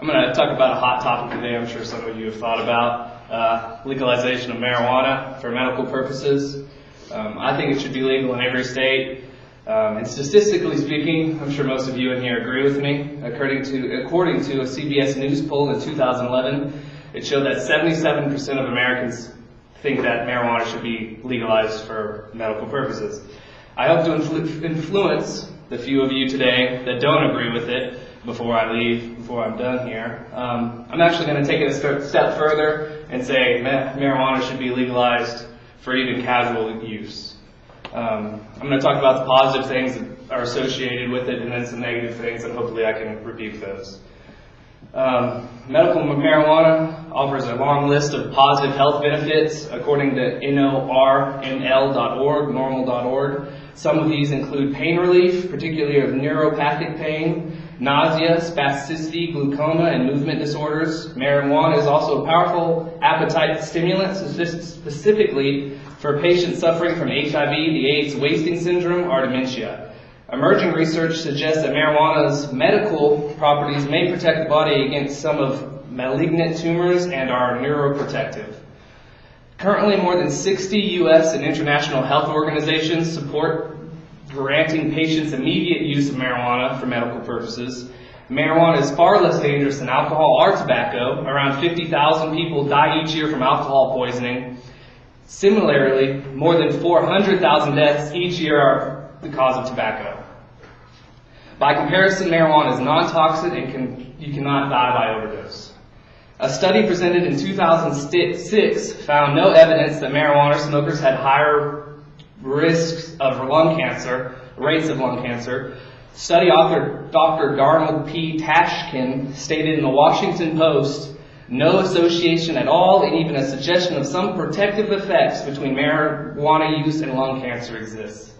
I'm going to talk about a hot topic today I'm sure some of you have thought about, legalization of marijuana for medical purposes. I think it should be legal in every state. And statistically speaking, I'm sure most of you in here agree with me. According to a CBS News poll in 2011, it showed that 77% of Americans think that marijuana should be legalized for medical purposes. I hope to influence the few of you today that don't agree with it before I leave, before I'm done here. I'm actually going to take it a step further and say marijuana should be legalized for even casual use. I'm going to talk about the positive things that are associated with it and then some negative things, and hopefully I can rebuke those. Medical marijuana offers a long list of positive health benefits according to NORML.org, normal.org. Some of these include pain relief, particularly of neuropathic pain, nausea, spasticity, glaucoma, and movement disorders. Marijuana is also a powerful appetite stimulant, specifically for patients suffering from HIV, the AIDS wasting syndrome, or dementia. Emerging research suggests that marijuana's medical properties may protect the body against some of malignant tumors and are neuroprotective. Currently, more than 60 U.S. and international health organizations support granting patients immediate use of marijuana for medical purposes. Marijuana is far less dangerous than alcohol or tobacco. Around 50,000 people die each year from alcohol poisoning. Similarly, more than 400,000 deaths each year are the cause of tobacco. By comparison, marijuana is non-toxic and you cannot die by overdose. A study presented in 2006 found no evidence that marijuana smokers had higher risks of rates of lung cancer. Study author Dr. Darnold P. Tashkin stated in the Washington Post, no association at all and even a suggestion of some protective effects between marijuana use and lung cancer exists.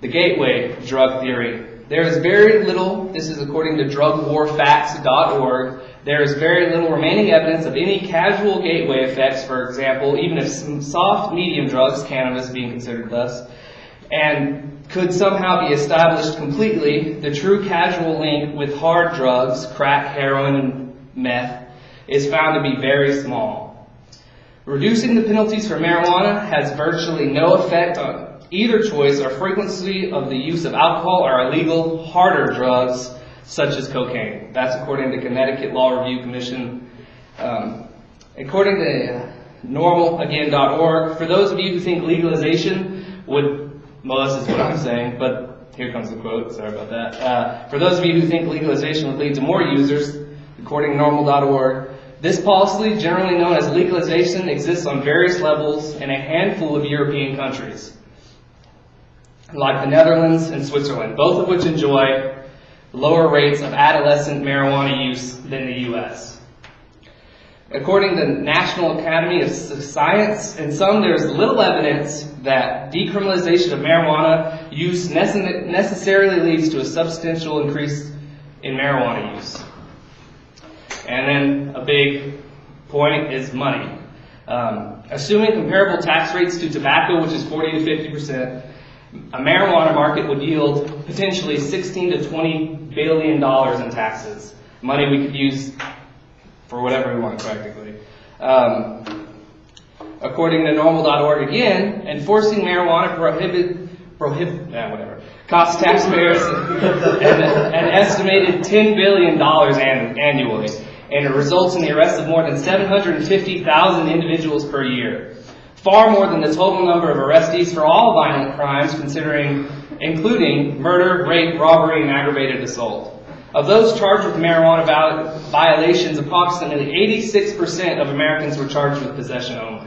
The gateway drug theory. There is very little, this is according to drugwarfacts.org, there is very little remaining evidence of any casual gateway effects, for example, even if some soft medium drugs, cannabis being considered thus, and could somehow be established completely. The true casual link with hard drugs, crack, heroin, and meth, is found to be very small. Reducing the penalties for marijuana has virtually no effect on either choice or frequency of the use of alcohol or illegal, harder drugs such as cocaine. That's according to Connecticut Law Review Commission. According to normalagain.org, for those of you who think legalization would, well, this is what I'm saying, but here comes the quote, sorry about that. For those of you who think legalization would lead to more users, according to normal.org, this policy, generally known as legalization, exists on various levels in a handful of European countries, like the Netherlands and Switzerland, both of which enjoy lower rates of adolescent marijuana use than the U.S. According to the National Academy of Science, in some there is little evidence that decriminalization of marijuana use necessarily leads to a substantial increase in marijuana use. And then a big point is money. Assuming comparable tax rates to tobacco, which is 40 to 50%, a marijuana market would yield potentially $16 to $20 billion in taxes. Money we could use for whatever we want, practically. According to normal.org again, enforcing marijuana costs taxpayers an estimated $10 billion annually, and it results in the arrest of more than 750,000 individuals per year. Far more than the total number of arrestees for all violent crimes, including murder, rape, robbery, and aggravated assault. Of those charged with marijuana violations, approximately 86% of Americans were charged with possession only.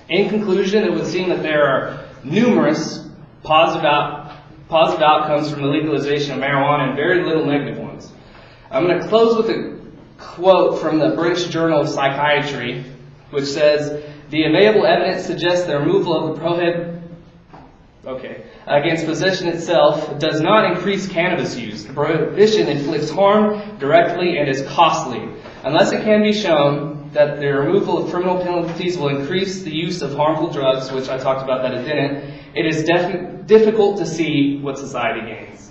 In conclusion, it would seem that there are numerous positive outcomes from the legalization of marijuana and very little negative ones. I'm going to close with a quote from the British Journal of Psychiatry, which says, the available evidence suggests the removal of the against possession itself does not increase cannabis use. The prohibition inflicts harm directly and is costly. Unless it can be shown that the removal of criminal penalties will increase the use of harmful drugs, which I talked about that it didn't, it is difficult to see what society gains.